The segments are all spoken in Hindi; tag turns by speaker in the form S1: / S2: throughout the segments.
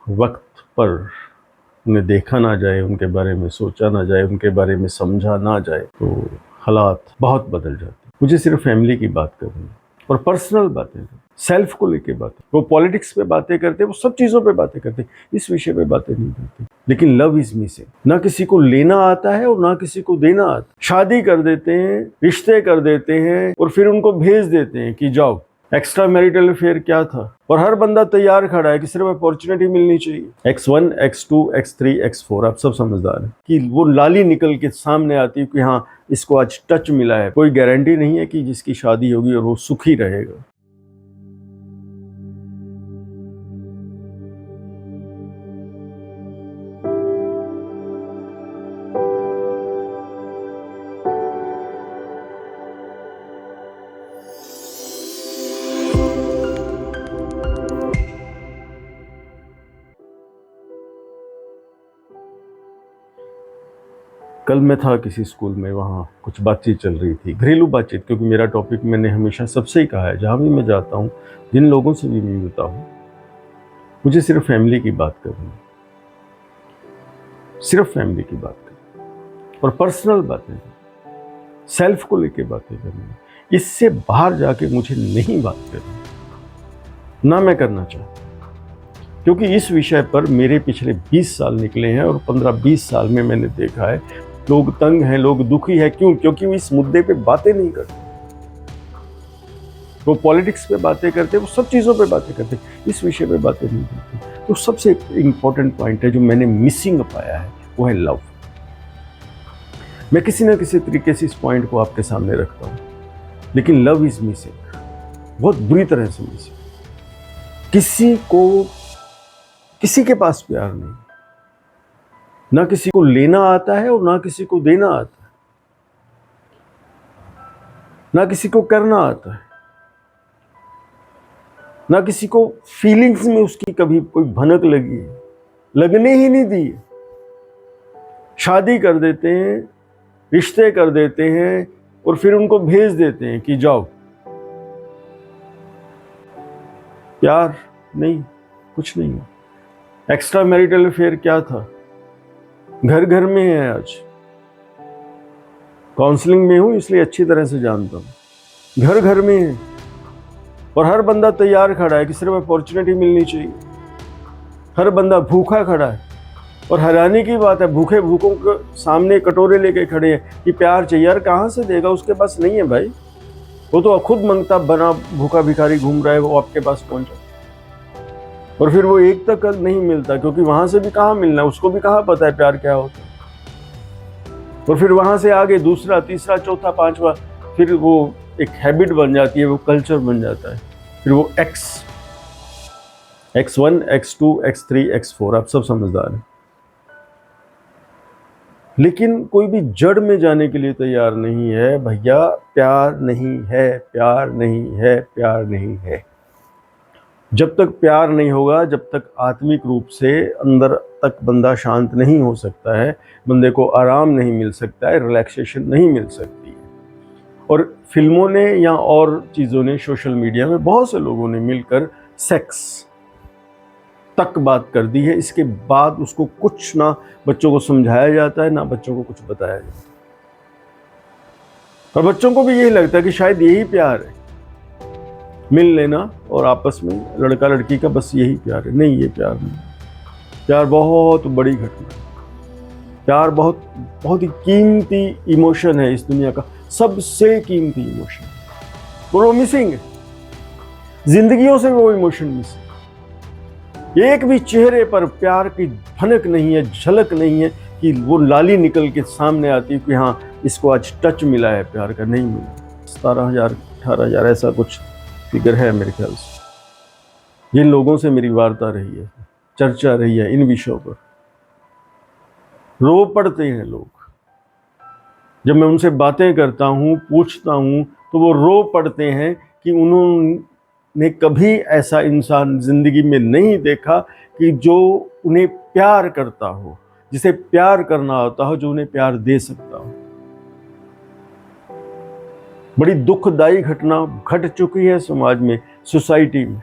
S1: वक्त पर उन्हें देखा ना जाए, उनके बारे में सोचा ना जाए, उनके बारे में समझा ना जाए तो हालात बहुत बदल जाते। मुझे सिर्फ फैमिली की बात करनी है और पर्सनल बातें, सेल्फ को लेके बातें। वो पॉलिटिक्स पे बातें करते, वो सब चीज़ों पे बातें करते, इस विषय पे बातें नहीं करते। लेकिन लव इज मिसिंग। ना किसी को लेना आता है और ना किसी को देना आता। शादी कर देते हैं, रिश्ते कर देते हैं और फिर उनको भेज देते हैं कि जाओ। एक्स्ट्रा मैरिटल अफेयर क्या था, और हर बंदा तैयार खड़ा है कि सिर्फ अपॉर्चुनिटी मिलनी चाहिए। X1, X2, X3, X4, आप सब समझदार हैं कि वो लाली निकल के सामने आती है कि हाँ इसको आज टच मिला है। कोई गारंटी नहीं है कि जिसकी शादी होगी और वो सुखी रहेगा। कल मैं था किसी स्कूल में, वहाँ कुछ बातचीत चल रही थी, घरेलू बातचीत, क्योंकि मेरा टॉपिक मैंने हमेशा सबसे ही कहा है, जहाँ भी मैं जाता हूँ, जिन लोगों से भी मिलता हूँ, मुझे सिर्फ फैमिली की बात करनी है, सिर्फ फैमिली की बात करनी और पर्सनल बातें, सेल्फ को लेके बातें करनी है। इससे बाहर जाके मुझे नहीं बात करनी, ना मैं करना चाहता, क्योंकि इस विषय पर मेरे पिछले 20 साल निकले हैं और 15-20 साल में मैंने देखा है लोग तंग हैं, लोग दुखी हैं। क्यों? क्योंकि वो इस मुद्दे पे बातें नहीं करते। वो पॉलिटिक्स पे बातें करते, वो सब चीज़ों पे बातें करते, इस विषय पे बातें नहीं करते। तो सबसे इम्पोर्टेंट पॉइंट है जो मैंने मिसिंग पाया है, वो है लव। मैं किसी ना किसी तरीके से इस पॉइंट को आपके सामने रखता हूँ, लेकिन लव इज मिसिंग, बहुत बुरी तरह से मिसिंग। किसी के पास प्यार नहीं, ना किसी को लेना आता है और ना किसी को देना आता है, ना किसी को करना आता है, ना किसी को फीलिंग्स में उसकी कभी कोई भनक लगी है, लगने ही नहीं दी। शादी कर देते हैं, रिश्ते कर देते हैं और फिर उनको भेज देते हैं कि जाओ। प्यार नहीं, कुछ नहीं। एक्स्ट्रा मैरिटल अफेयर क्या था, घर घर में है आज। काउंसलिंग में हूं इसलिए अच्छी तरह से जानता हूं, घर घर में है और हर बंदा तैयार खड़ा है कि सिर्फ अपॉर्चुनिटी मिलनी चाहिए। हर बंदा भूखा खड़ा है और हैरानी की बात है, भूखों के सामने कटोरे लेके खड़े हैं कि प्यार चाहिए। यार कहाँ से देगा, उसके पास नहीं है भाई, वो तो खुद मंगता बना भूखा भिखारी घूम रहा है, वो आपके पास पहुंचा और फिर वो एक तक नहीं मिलता, क्योंकि वहां से भी कहाँ मिलना, उसको भी कहाँ पता है प्यार क्या होता है। और फिर वहां से आगे दूसरा, तीसरा, चौथा, पांचवा, फिर वो एक हैबिट बन जाती है, वो कल्चर बन जाता है। फिर वो X1, X2, X3, X4, आप सब समझदार हैं। लेकिन कोई भी जड़ में जाने के लिए तैयार नहीं है भैया। प्यार नहीं है, प्यार नहीं है, प्यार नहीं है। जब तक प्यार नहीं होगा, जब तक आत्मिक रूप से अंदर तक बंदा शांत नहीं हो सकता है, बंदे को आराम नहीं मिल सकता है, रिलैक्सेशन नहीं मिल सकती है। और फिल्मों ने या और चीज़ों ने, सोशल मीडिया में बहुत से लोगों ने मिलकर सेक्स तक बात कर दी है। इसके बाद उसको कुछ ना बच्चों को समझाया जाता है, ना बच्चों को कुछ बताया जाता है। और बच्चों को भी यही लगता है कि शायद यही प्यार है, मिल लेना और आपस में लड़का लड़की का बस यही प्यार है। नहीं, ये प्यार नहीं। प्यार बहुत बड़ी घटना है। प्यार बहुत बहुत ही कीमती इमोशन है, इस दुनिया का सबसे कीमती इमोशन। वो मिसिंग है, जिंदगियों से वो इमोशन मिसिंग। एक भी चेहरे पर प्यार की भनक नहीं है, झलक नहीं है कि वो लाली निकल के सामने आती है कि हाँ इसको आज टच मिला है प्यार का। नहीं मिला। 17,000 18,000 ऐसा कुछ फिगर है मेरे ख्याल से, जिन लोगों से मेरी वार्ता रही है, चर्चा रही है इन विषयों पर। रो पड़ते हैं लोग जब मैं उनसे बातें करता हूँ, पूछता हूँ, तो वो रो पड़ते हैं कि उन्होंने कभी ऐसा इंसान जिंदगी में नहीं देखा कि जो उन्हें प्यार करता हो, जिसे प्यार करना होता हो, जो उन्हें प्यार दे सकता हो। बड़ी दुखदाई घटना घट चुकी है समाज में, सोसाइटी में,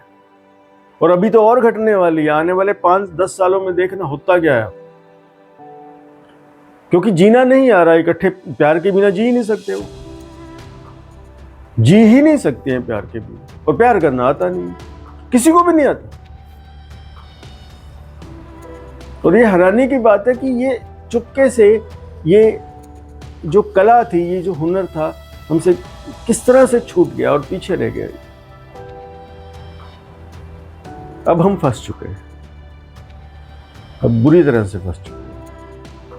S1: और अभी तो और घटने वाली है, आने वाले 5-10 सालों में देखना होता क्या है, क्योंकि जीना नहीं आ रहा, इकट्ठे प्यार के बिना जी ही नहीं सकते, वो जी ही नहीं सकते हैं प्यार के बिना, और प्यार करना आता नहीं, किसी को भी नहीं आता। और ये हैरानी की बात है कि ये चुपके से, ये जो कला थी, ये जो हुनर था, हमसे किस तरह से छूट गया और पीछे रह गया। अब हम फंस चुके हैं, अब बुरी तरह से फंस चुके हैं।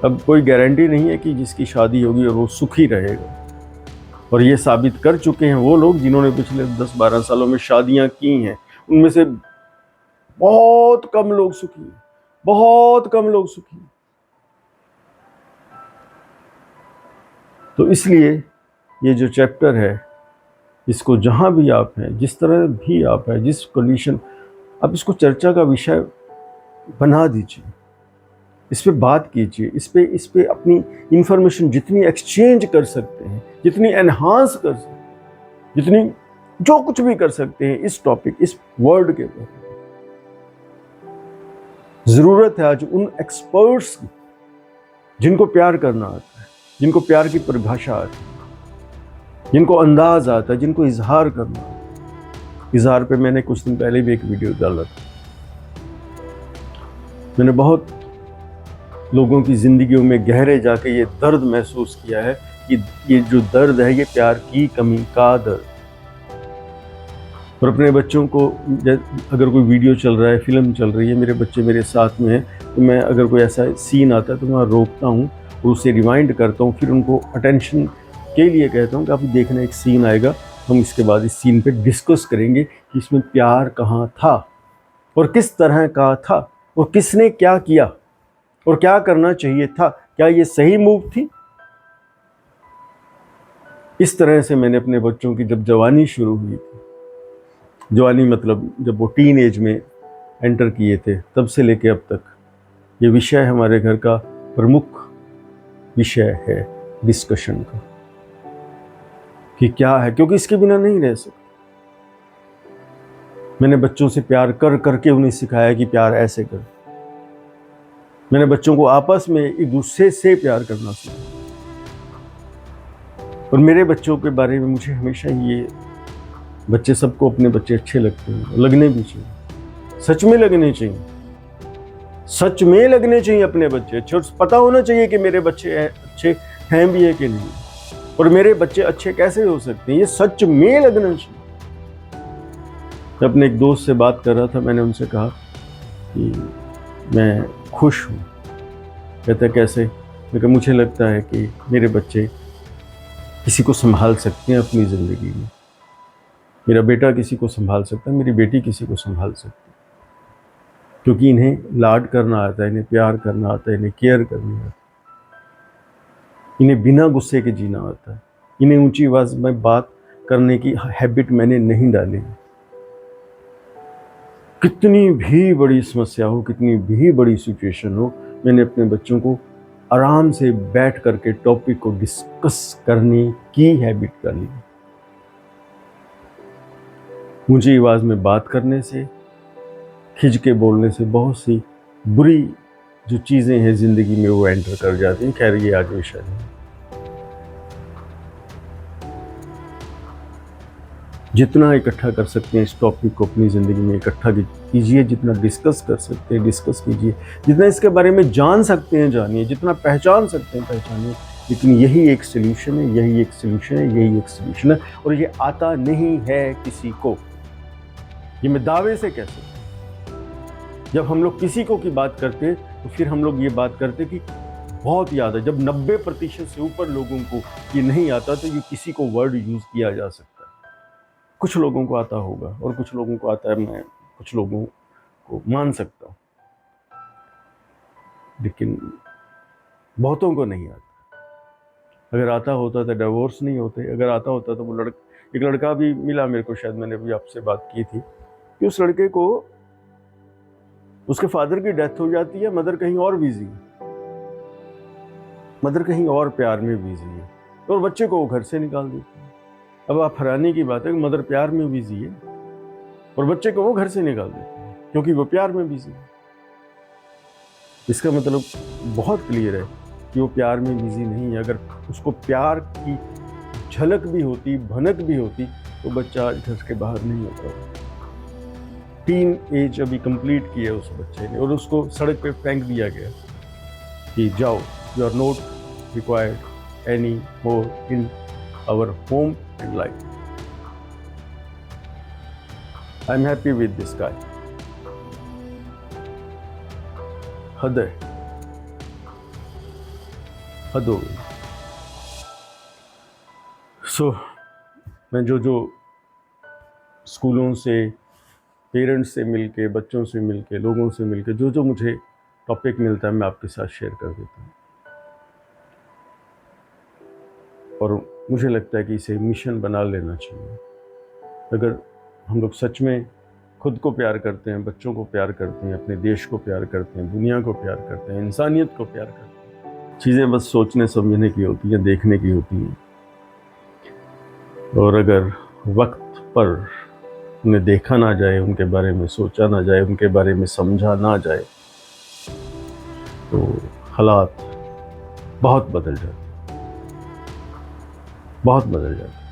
S1: अब कोई गारंटी नहीं है कि जिसकी शादी होगी और वो सुखी रहेगा। और ये साबित कर चुके हैं वो लोग जिन्होंने पिछले 10-12 सालों में शादियां की हैं, उनमें से बहुत कम लोग सुखी हैं, बहुत कम लोग सुखी हैं। तो इसलिए ये जो चैप्टर है, इसको जहां भी आप हैं, जिस तरह भी आप हैं, जिस कंडीशन, आप इसको चर्चा का विषय बना दीजिए, इस पे बात कीजिए, इस पे अपनी इंफॉर्मेशन जितनी एक्सचेंज कर सकते हैं, जितनी एनहांस कर सकते हैं, जितनी जो कुछ भी कर सकते हैं इस टॉपिक, इस वर्ड के बारे में। जरूरत है आज उन एक्सपर्ट्स की जिनको प्यार करना आता है, जिनको प्यार की परिभाषा आती है, जिनको अंदाज आता है, जिनको इजहार करना आता है। इजहार पे मैंने कुछ दिन पहले भी एक वीडियो डाला था। मैंने बहुत लोगों की जिंदगियों में गहरे जाके ये दर्द महसूस किया है कि ये जो दर्द है, ये प्यार की कमी का दर्द। और अपने बच्चों को, अगर कोई वीडियो चल रहा है, फिल्म चल रही है, मेरे बच्चे मेरे साथ में हैं, तो मैं अगर कोई ऐसा सीन आता है तो मैं रोकता हूँ और उसे रिमाइंड करता हूँ, फिर उनको अटेंशन के लिए कहता हूँ कि आप देखना, एक सीन आएगा, हम इसके बाद इस सीन पे डिस्कस करेंगे कि इसमें प्यार कहाँ था और किस तरह का था और किसने क्या किया और क्या करना चाहिए था, क्या ये सही मूव थी। इस तरह से मैंने अपने बच्चों की, जब जवानी शुरू हुई थी, जवानी मतलब जब वो टीन एज में एंटर किए थे, तब से लेके अब तक ये विषय हमारे घर का प्रमुख विषय है डिस्कशन का, कि क्या है, क्योंकि इसके बिना नहीं रह सकते। मैंने बच्चों से प्यार कर करके उन्हें सिखाया कि प्यार ऐसे कर। मैंने बच्चों को आपस में एक दूसरे से प्यार करना सिखाया। और मेरे बच्चों के बारे में मुझे हमेशा ये, बच्चे, सबको अपने बच्चे अच्छे लगते हैं, लगने भी चाहिए, सच में लगने चाहिए, सच में लगने चाहिए अपने बच्चे अच्छे। और पता होना चाहिए कि मेरे बच्चे अच्छे हैं भी है कि नहीं, और मेरे बच्चे अच्छे कैसे हो सकते हैं, ये सच में लगना चाहिए। मैं अपने एक दोस्त से बात कर रहा था, मैंने उनसे कहा कि मैं खुश हूँ। कहता कैसे? मैं कहा मुझे लगता है कि मेरे बच्चे किसी को संभाल सकते हैं अपनी ज़िंदगी में। मेरा बेटा किसी को संभाल सकता है, मेरी बेटी किसी को संभाल सकती है, क्योंकि इन्हें लाड करना आता है, इन्हें प्यार करना आता है, इन्हें केयर करना आता है, इन्हें बिना गुस्से के जीना आता है, इन्हें ऊंची आवाज़ में बात करने की हैबिट मैंने नहीं डाली। कितनी भी बड़ी समस्या हो, कितनी भी बड़ी सिचुएशन हो, मैंने अपने बच्चों को आराम से बैठ करके टॉपिक को डिस्कस करने की हैबिट डाली। ऊंची आवाज़ में बात करने से, खिंच के बोलने से बहुत सी बुरी जो चीज़ें हैं ज़िंदगी में वो एंटर कर जाती हैं। खैर, ये आज विषय है। जितना इकट्ठा कर सकते हैं इस टॉपिक को अपनी ज़िंदगी में इकट्ठा कीजिए, जितना डिस्कस कर सकते हैं डिस्कस कीजिए, जितना इसके बारे में जान सकते हैं जानिए, जितना पहचान सकते हैं पहचानिए। लेकिन यही एक सल्यूशन है, यही एक सल्यूशन है, यही एक सल्यूशन है। और ये आता नहीं है किसी को, ये मैं दावे से कह सकता हूँ। जब हम लोग किसी को की बात करते तो फिर हम लोग ये बात करते कि बहुत याद है। जब 90% से ऊपर लोगों को ये नहीं आता तो ये किसी को वर्ड यूज़ किया जा सकता है। कुछ लोगों को आता होगा और कुछ लोगों को आता है, मैं कुछ लोगों को मान सकता हूँ, लेकिन बहुतों को नहीं आता। अगर आता होता तो डिवोर्स नहीं होते। अगर आता होता तो वो एक लड़का भी मिला मेरे को, शायद मैंने भी आपसे बात की थी, कि उस लड़के को उसके फादर की डेथ हो जाती है, मदर कहीं और बिजी है, मदर कहीं और प्यार में बिजी है, और बच्चे को वो घर से निकाल देती है। अब आप हैरानी की बात है कि मदर प्यार में बिजी है और बच्चे को वो घर से निकाल देती है। क्योंकि वो प्यार में बिजी है। इसका मतलब बहुत क्लियर है कि वो प्यार में बिजी नहीं है। अगर उसको प्यार की झलक भी होती, भनक भी होती, तो बच्चा आज घर के बाहर नहीं होता। टीन एज अभी कंप्लीट की है उस बच्चे ने, और उसको सड़क पे फेंक दिया गया कि जाओ, you are not required any more in our home and life. I am happy with this guy. हद है, हद हो गई। सो मैं जो स्कूलों से, पेरेंट्स से मिलके, बच्चों से मिलके, लोगों से मिलके जो मुझे टॉपिक मिलता है, मैं आपके साथ शेयर कर देता हूँ। और मुझे लगता है कि इसे मिशन बना लेना चाहिए। अगर हम लोग सच में खुद को प्यार करते हैं, बच्चों को प्यार करते हैं, अपने देश को प्यार करते हैं, दुनिया को प्यार करते हैं, इंसानियत को प्यार करते हैं, चीज़ें बस सोचने समझने की होती हैं, देखने की होती हैं। और अगर वक्त पर उन्हें देखा ना जाए, उनके बारे में सोचा ना जाए, उनके बारे में समझा ना जाए, तो हालात बहुत बदल जाते, बहुत बदल जाते।